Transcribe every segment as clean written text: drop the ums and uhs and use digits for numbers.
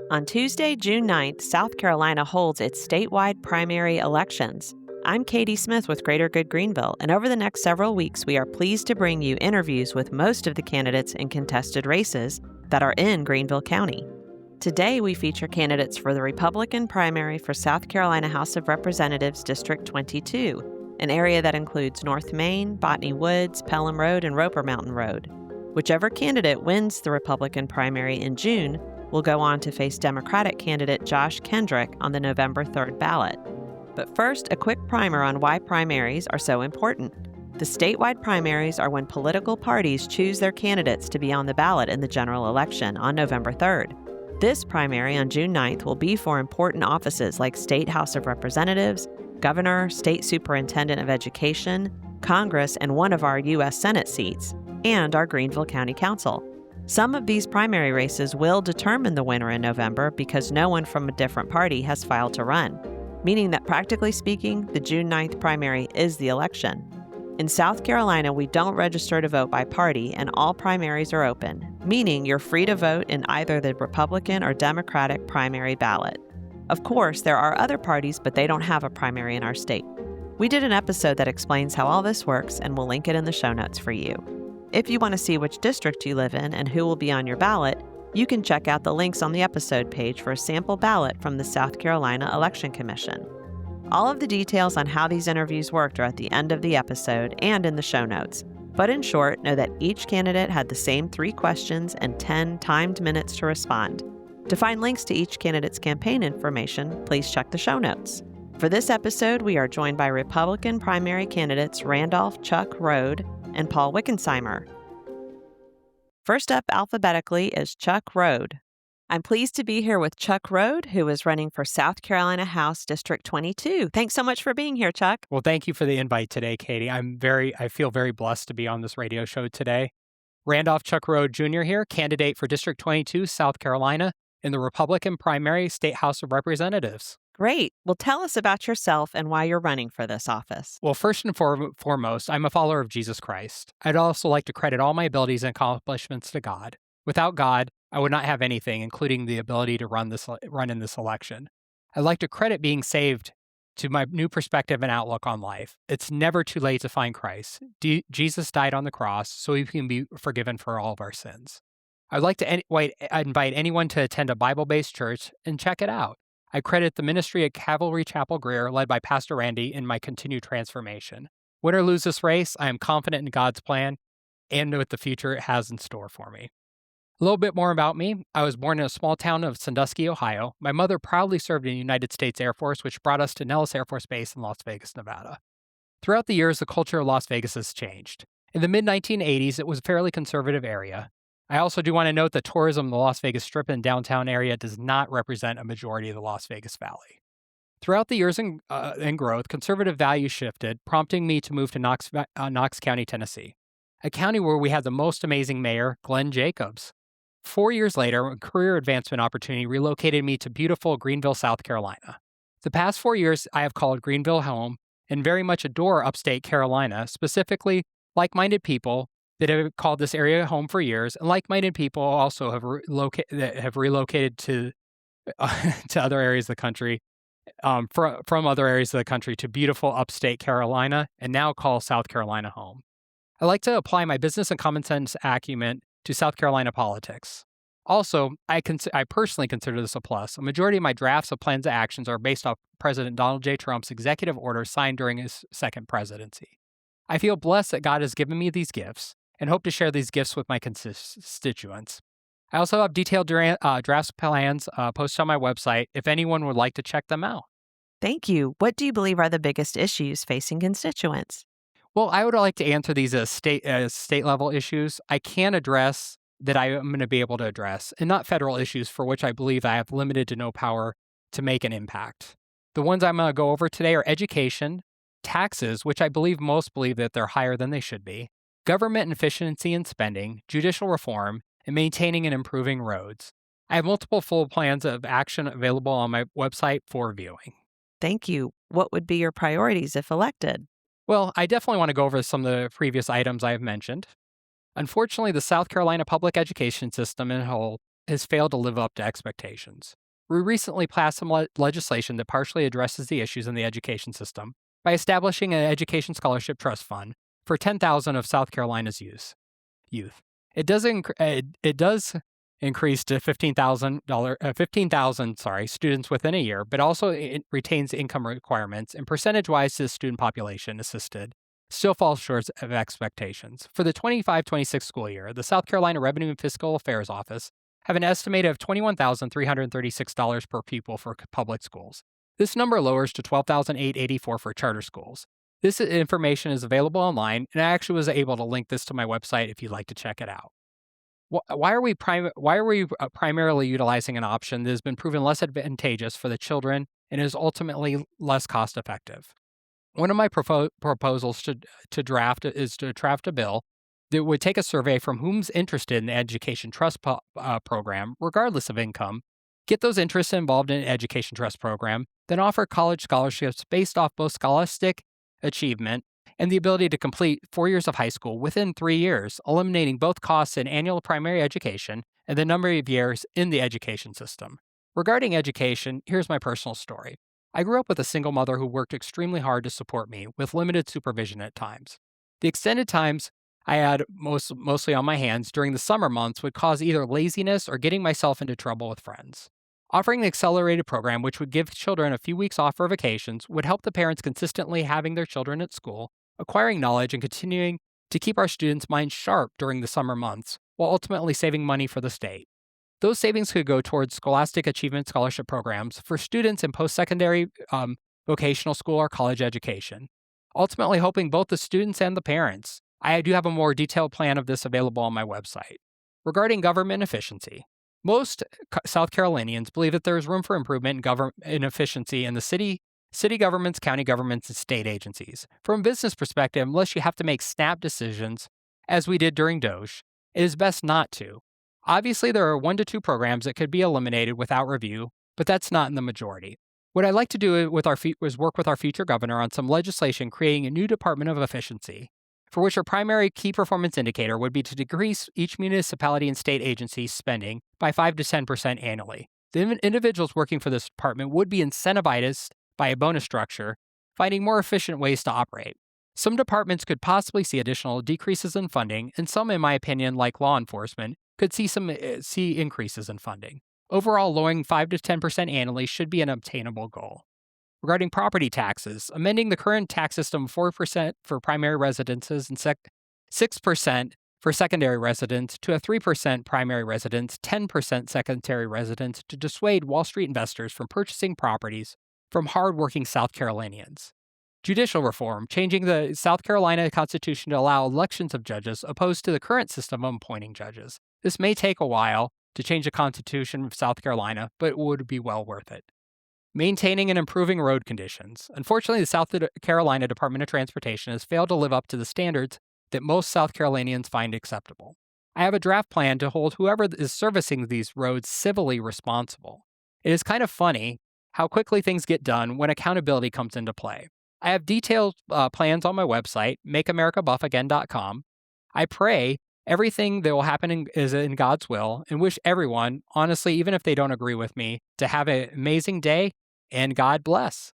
On Tuesday, June 9th, South Carolina holds its statewide primary elections. I'm Katie Smith with Greater Good Greenville, and over the next several weeks, we are pleased to bring you interviews with most of the candidates in contested races that are in Greenville County. Today, we feature candidates for the Republican primary for South Carolina House of Representatives District 22, an area that includes North Main, Botany Woods, Pelham Road, and Roper Mountain Road. Whichever candidate wins the Republican primary in June will go on to face Democratic candidate Josh Kendrick on the November 3rd ballot. But first, a quick primer on why primaries are so important. The statewide primaries are when political parties choose their candidates to be on the ballot in the general election on November 3rd. This primary on June 9th will be for important offices like State House of Representatives, Governor, State Superintendent of Education, Congress, and one of our U.S. Senate seats, and our Greenville County Council. Some of these primary races will determine the winner in November because no one from a different party has filed to run, meaning that practically speaking, the June 9th primary is the election. In South Carolina, we don't register to vote by party, and all primaries are open, meaning you're free to vote in either the Republican or Democratic primary ballot. Of course, there are other parties, but they don't have a primary in our state. We did an episode that explains how all this works, and we'll link it in the show notes for you. If you want to see which district you live in and who will be on your ballot, you can check out the links on the episode page for a sample ballot from the South Carolina Election Commission. All of the details on how these interviews worked are at the end of the episode and in the show notes. But in short, know that each candidate had the same 3 questions and 10 timed minutes to respond. To find links to each candidate's campaign information, please check the show notes. For this episode, we are joined by Republican primary candidates Randolph Chuck Rhode and Paul Wickensimer. First up alphabetically is Chuck Rhode. I'm pleased to be here with Chuck Rhode, who is running for South Carolina House District 22. Thanks so much for being here, Chuck. Well, thank you for the invite today, Katie. I feel very blessed to be on this radio show today. Randolph Chuck Rhode Jr. here, candidate for District 22, South Carolina, in the Republican primary State House of Representatives. Great. Well, tell us about yourself and why you're running for this office. Well, first and foremost, I'm a follower of Jesus Christ. I'd also like to credit all my abilities and accomplishments to God. Without God, I would not have anything, including the ability to run in this election. I'd like to credit being saved to my new perspective and outlook on life. It's never too late to find Christ. Jesus died on the cross so we can be forgiven for all of our sins. I'd like to invite anyone to attend a Bible-based church and check it out. I credit the ministry at Calvary Chapel Greer, led by Pastor Randy, in my continued transformation. Win or lose this race, I am confident in God's plan and what the future it has in store for me. A little bit more about me. I was born in a small town of Sandusky, Ohio. My mother proudly served in the United States Air Force, which brought us to Nellis Air Force Base in Las Vegas, Nevada. Throughout the years, the culture of Las Vegas has changed. In the mid-1980s, it was a fairly conservative area. I also do want to note that tourism in the Las Vegas Strip and downtown area does not represent a majority of the Las Vegas Valley. Throughout the years in growth, conservative values shifted, prompting me to move to Knox County, Tennessee, a county where we had the most amazing mayor, Glenn Jacobs. 4 years later, a career advancement opportunity relocated me to beautiful Greenville, South Carolina. The past 4 years, I have called Greenville home and very much adore upstate Carolina, specifically like-minded people that have called this area home for years, and like-minded people also have relocated to other areas of the country, from other areas of the country to beautiful upstate Carolina, and now call South Carolina home. I like to apply my business and common sense acumen to South Carolina politics. Also, I personally consider this a plus. A majority of my drafts of plans and actions are based off President Donald J. Trump's executive order signed during his second presidency. I feel blessed that God has given me these gifts and hope to share these gifts with my constituents. I also have detailed draft plans posted on my website if anyone would like to check them out. Thank you. What do you believe are the biggest issues facing constituents? Well, I would like to answer these as state level issues. I can address that I am going to be able to address, and not federal issues for which I believe I have limited to no power to make an impact. The ones I'm going to go over today are education, taxes, which I believe most believe that they're higher than they should be, government efficiency and spending, judicial reform, and maintaining and improving roads. I have multiple full plans of action available on my website for viewing. Thank you. What would be your priorities if elected? Well, I definitely want to go over some of the previous items I have mentioned. Unfortunately, the South Carolina public education system in whole has failed to live up to expectations. We recently passed some legislation that partially addresses the issues in the education system by establishing an education scholarship trust fund for 10,000 of South Carolina's youth. It does increase to 15,000 students within a year, but also it retains income requirements and percentage-wise to the student population assisted still falls short of expectations. For the 25-26 school year, the South Carolina Revenue and Fiscal Affairs Office have an estimated of $21,336 per pupil for public schools. This number lowers to $12,884 for charter schools. This information is available online, and I actually was able to link this to my website if you'd like to check it out. Why are we primarily utilizing an option that has been proven less advantageous for the children and is ultimately less cost effective? One of my proposals to draft a bill that would take a survey from whom's interested in the education trust program, regardless of income, get those interests involved in an education trust program, then offer college scholarships based off both scholastic achievement and the ability to complete 4 years of high school within 3 years, eliminating both costs in annual primary education and the number of years in the education system. Regarding education, here's my personal story. I grew up with a single mother who worked extremely hard to support me, with limited supervision at times. The extended times I had mostly on my hands during the summer months would cause either laziness or getting myself into trouble with friends. Offering the accelerated program, which would give children a few weeks off for vacations, would help the parents consistently having their children at school, acquiring knowledge, and continuing to keep our students' minds sharp during the summer months, while ultimately saving money for the state. Those savings could go towards scholastic achievement scholarship programs for students in post-secondary vocational school or college education, ultimately helping both the students and the parents. I do have a more detailed plan of this available on my website. Regarding government efficiency, most South Carolinians believe that there is room for improvement in efficiency in the city governments, county governments, and state agencies. From a business perspective, unless you have to make snap decisions, as we did during DOGE, it is best not to. Obviously, there are 1 to 2 programs that could be eliminated without review, but that's not in the majority. What I'd like to do is work with our future governor on some legislation creating a new Department of Efficiency, for which our primary key performance indicator would be to decrease each municipality and state agency's spending by 5 to 10% annually. The individuals working for this department would be incentivized by a bonus structure, finding more efficient ways to operate. Some departments could possibly see additional decreases in funding, and some, in my opinion, like law enforcement, could see increases in funding. Overall, lowering 5 to 10% annually should be an obtainable goal. Regarding property taxes, amending the current tax system of 4% for primary residences and 6% for secondary residents to a 3% primary residence, 10% secondary residents to dissuade Wall Street investors from purchasing properties from hardworking South Carolinians. Judicial reform, changing the South Carolina Constitution to allow elections of judges opposed to the current system of appointing judges. This may take a while to change the Constitution of South Carolina, but it would be well worth it. Maintaining and improving road conditions. Unfortunately, the South Carolina Department of Transportation has failed to live up to the standards that most South Carolinians find acceptable. I have a draft plan to hold whoever is servicing these roads civilly responsible. It is kind of funny how quickly things get done when accountability comes into play. I have detailed plans on my website, makeamericabuffagain.com. I pray everything that will happen is in God's will and wish everyone, honestly, even if they don't agree with me, to have an amazing day and God bless.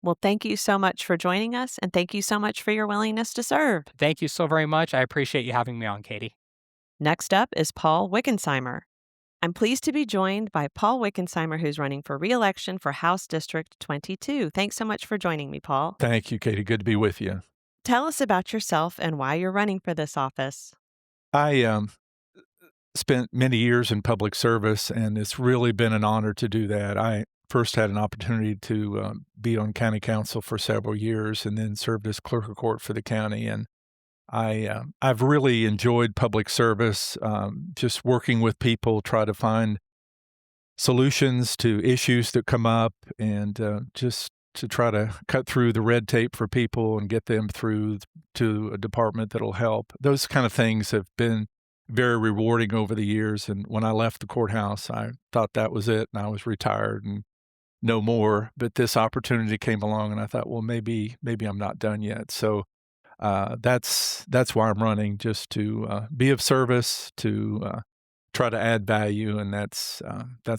Well, thank you so much for joining us, and thank you so much for your willingness to serve. Thank you so very much. I appreciate you having me on, Katie. Next up is Paul Wickensimer. I'm pleased to be joined by Paul Wickensimer, who's running for re-election for House District 22. Thanks so much for joining me, Paul. Thank you, Katie. Good to be with you. Tell us about yourself and why you're running for this office. I spent many years in public service, and it's really been an honor to do that. I first had an opportunity to be on county council for several years and then served as clerk of court for the county. And I've really enjoyed public service, just working with people, try to find solutions to issues that come up, and just to try to cut through the red tape for people and get them through to a department that'll help. Those kind of things have been very rewarding over the years. And when I left the courthouse, I thought that was it, and I was retired and no more. But this opportunity came along, and I thought, well, maybe I'm not done yet. So that's why I'm running, just to be of service, to try to add value, and that's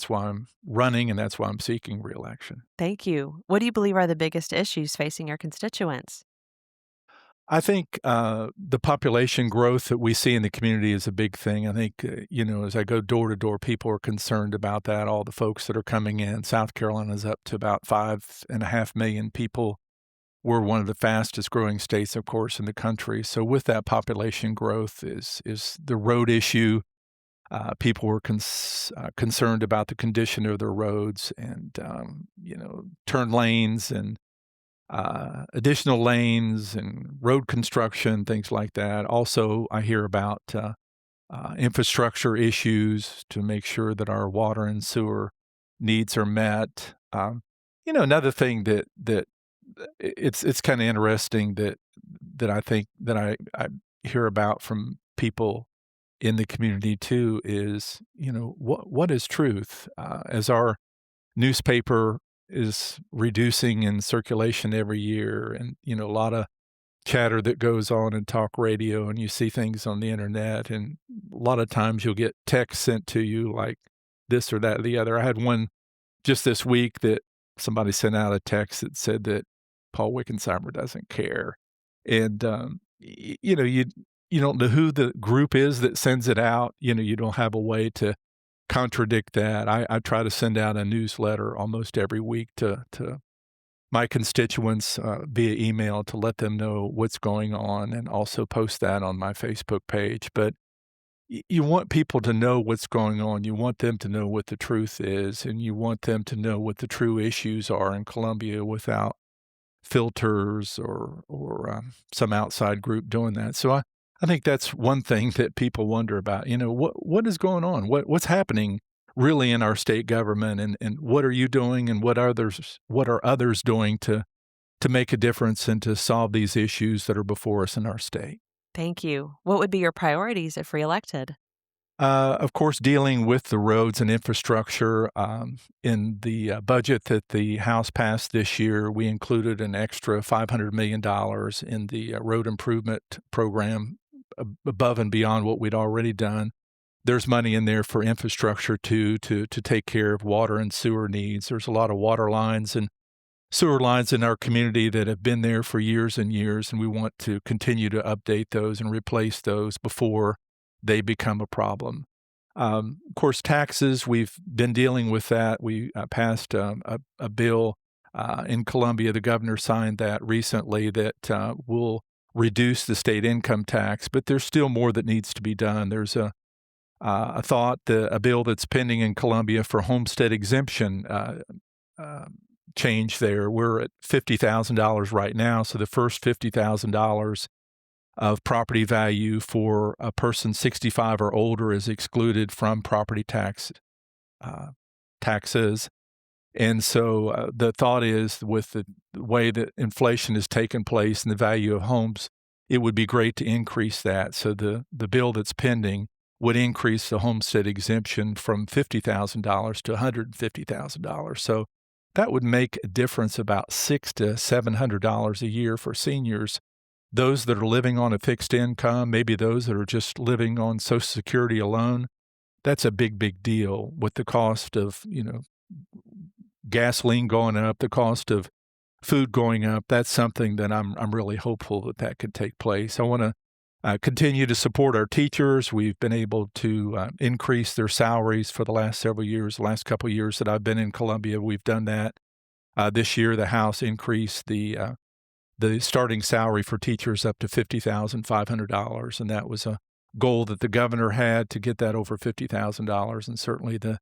why I'm running, and that's why I'm seeking reelection. Thank you. What do you believe are the biggest issues facing your constituents? I think the population growth that we see in the community is a big thing. I think, as I go door to door, people are concerned about that. All the folks that are coming in. South Carolina is up to about 5.5 million people. We're one of the fastest growing states, of course, in the country. So with that population growth is the road issue. People were concerned about the condition of their roads and, turn lanes and additional lanes and road construction, things like that. Also, I hear about infrastructure issues to make sure that our water and sewer needs are met. Another thing that it's kind of interesting that I think that I hear about from people in the community too is, what is truth? As our newspaper is reducing in circulation every year, and a lot of chatter that goes on in talk radio, and you see things on the internet, and a lot of times you'll get texts sent to you like this or that or the other. I had one just this week that somebody sent out a text that said that Paul Wickensimer doesn't care, and you don't know who the group is that sends it out. You don't have a way to contradict that. I try to send out a newsletter almost every week to my constituents via email to let them know what's going on, and also post that on my Facebook page. But you want people to know what's going on. You want them to know what the truth is, and you want them to know what the true issues are in Columbia without filters or some outside group doing that. So I think that's one thing that people wonder about. What is going on? What's happening really in our state government, and what are you doing, and what are others doing to make a difference and to solve these issues that are before us in our state? Thank you. What would be your priorities if reelected? Of course, dealing with the roads and infrastructure. In the budget that the House passed this year, we included an extra $500 million in the road improvement program above and beyond what we'd already done. There's money in there for infrastructure too, to take care of water and sewer needs. There's a lot of water lines and sewer lines in our community that have been there for years and years, and we want to continue to update those and replace those before they become a problem. Of course, taxes, we've been dealing with that. We passed a bill in Columbia. The governor signed that recently that will reduce the state income tax, but there's still more that needs to be done. There's a bill that's pending in Columbia for homestead exemption change there. We're at $50,000 right now, so the first $50,000 of property value for a person 65 or older is excluded from property taxes. And so the thought is, with the way that inflation has taken place and the value of homes, it would be great to increase that. So the bill that's pending would increase the homestead exemption from $50,000 to $150,000. So that would make a difference about $600 to $700 a year for seniors. Those that are living on a fixed income, maybe those that are just living on Social Security alone, that's a big, big deal with the cost of, gasoline going up, the cost of food going up. That's something that I'm really hopeful that could take place. I want to continue to support our teachers. We've been able to increase their salaries for the last several years. The last couple of years that I've been in Columbia, we've done that. This year, the House increased the starting salary for teachers up to $50,500, and that was a goal that the governor had to get that over $50,000, and certainly the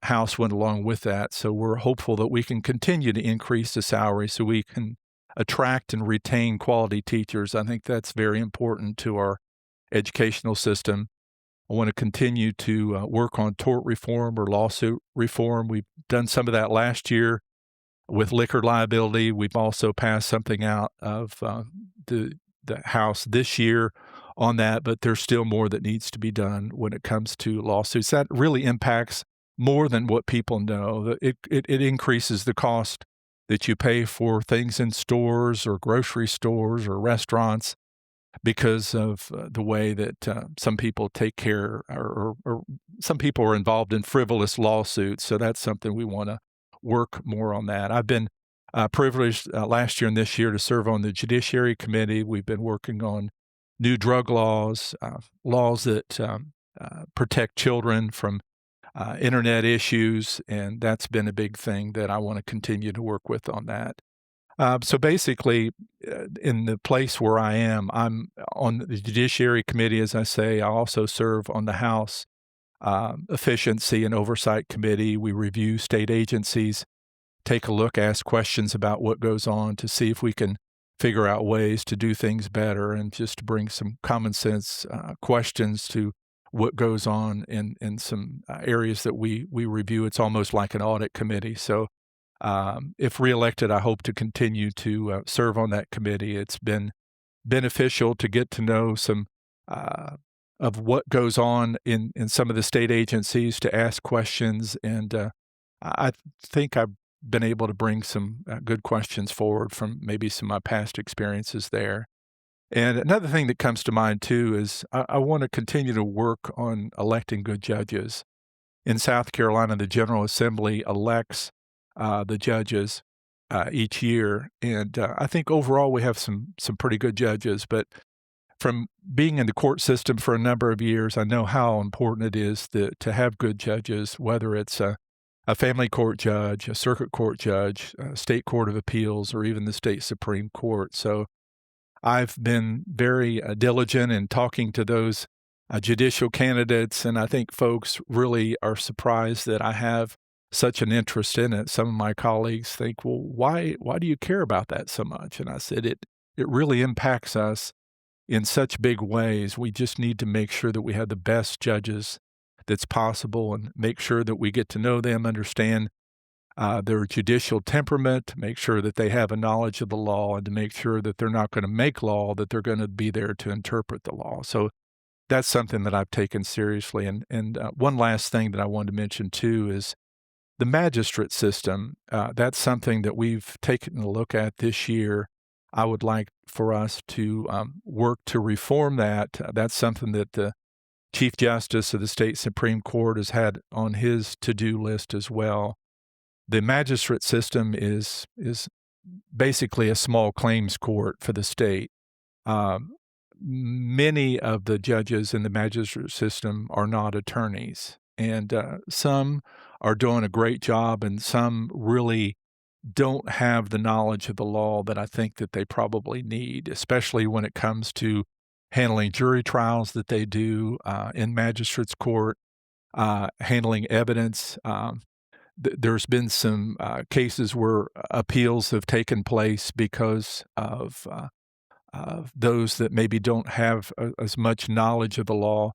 House went along with that. So we're hopeful that we can continue to increase the salary so we can attract and retain quality teachers. I think that's very important to our educational system. I want to continue to work on tort reform or lawsuit reform. We've done some of that last year with liquor liability. We've also passed something out of the House this year on that, but there's still more that needs to be done when it comes to lawsuits. That really impacts more than what people know. It increases the cost that you pay for things in stores or grocery stores or restaurants. because of the way that some people take care, or some people are involved in frivolous lawsuits. So that's something we want to work more on that. I've been privileged last year and this year to serve on the Judiciary Committee. We've been working on new drug laws, laws that protect children from internet issues, and that's been a big thing that I want to continue to work with on that. So basically, in the place where I am, I'm on the Judiciary Committee, as I say. I also serve on the House Efficiency and Oversight Committee. We review state agencies, take a look, ask questions about what goes on to see if we can figure out ways to do things better, and just to bring some common sense questions to what goes on in some areas that we review. It's almost like an audit committee. So if reelected, I hope to continue to serve on that committee. It's been beneficial to get to know some of what goes on in some of the state agencies, to ask questions, and I think I've been able to bring some good questions forward from maybe some of my past experiences there. And another thing that comes to mind, too, is I want to continue to work on electing good judges. In South Carolina, the General Assembly elects the judges each year, and I think overall we have some pretty good judges. But from being in the court system for a number of years, I know how important it is to have good judges, whether it's a family court judge, a circuit court judge, a state court of appeals, or even the state Supreme Court. So I've been very diligent in talking to those judicial candidates, and I think folks really are surprised that I have such an interest in it. Some of my colleagues think, well, why do you care about that so much? And I said, it really impacts us in such big ways. We just need to make sure that we have the best judges that's possible, and make sure that we get to know them, understand their judicial temperament, make sure that they have a knowledge of the law, and to make sure that they're not going to make law, that they're going to be there to interpret the law. So that's something that I've taken seriously. And one last thing that I wanted to mention, too, is the magistrate system. That's something that we've taken a look at this year. I would like for us to work to reform that. That's something that the Chief Justice of the State Supreme Court has had on his to-do list as well. The magistrate system is basically a small claims court for the state. Many of the judges in the magistrate system are not attorneys, and some are doing a great job, and some really don't have the knowledge of the law that I think that they probably need, especially when it comes to handling jury trials that they do in magistrate's court, handling evidence. There's been some cases where appeals have taken place because of those that maybe don't have as much knowledge of the law.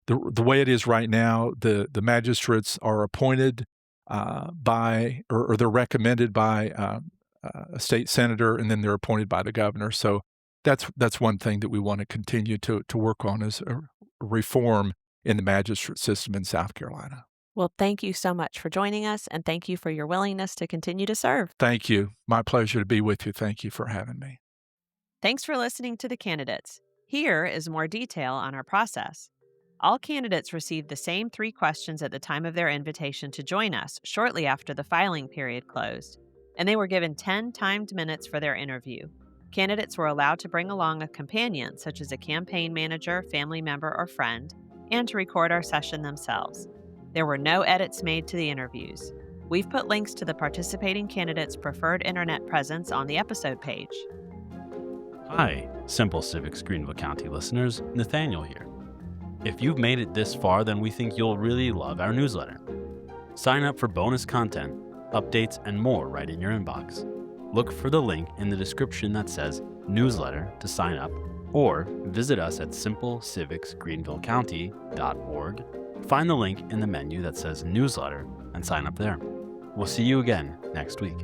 The way it is right now, the magistrates are appointed by, or they're recommended by a state senator, and then they're appointed by the governor. So that's one thing that we want to continue to work on, is a reform in the magistrate system in South Carolina. Well, thank you so much for joining us, and thank you for your willingness to continue to serve. Thank you. My pleasure to be with you. Thank you for having me. Thanks for listening to the candidates. Here is more detail on our process. All candidates received the same 3 questions at the time of their invitation to join us shortly after the filing period closed, and they were given 10 timed minutes for their interview. Candidates were allowed to bring along a companion, such as a campaign manager, family member, or friend, and to record our session themselves. There were no edits made to the interviews. We've put links to the participating candidates' preferred internet presence on the episode page. Hi, Simple Civics Greenville County listeners, Nathaniel here. If you've made it this far, then we think you'll really love our newsletter. Sign up for bonus content, updates, and more right in your inbox. Look for the link in the description that says newsletter to sign up, or visit us at simplecivicsgreenvillecounty.org. Find the link in the menu that says newsletter and sign up there. We'll see you again next week.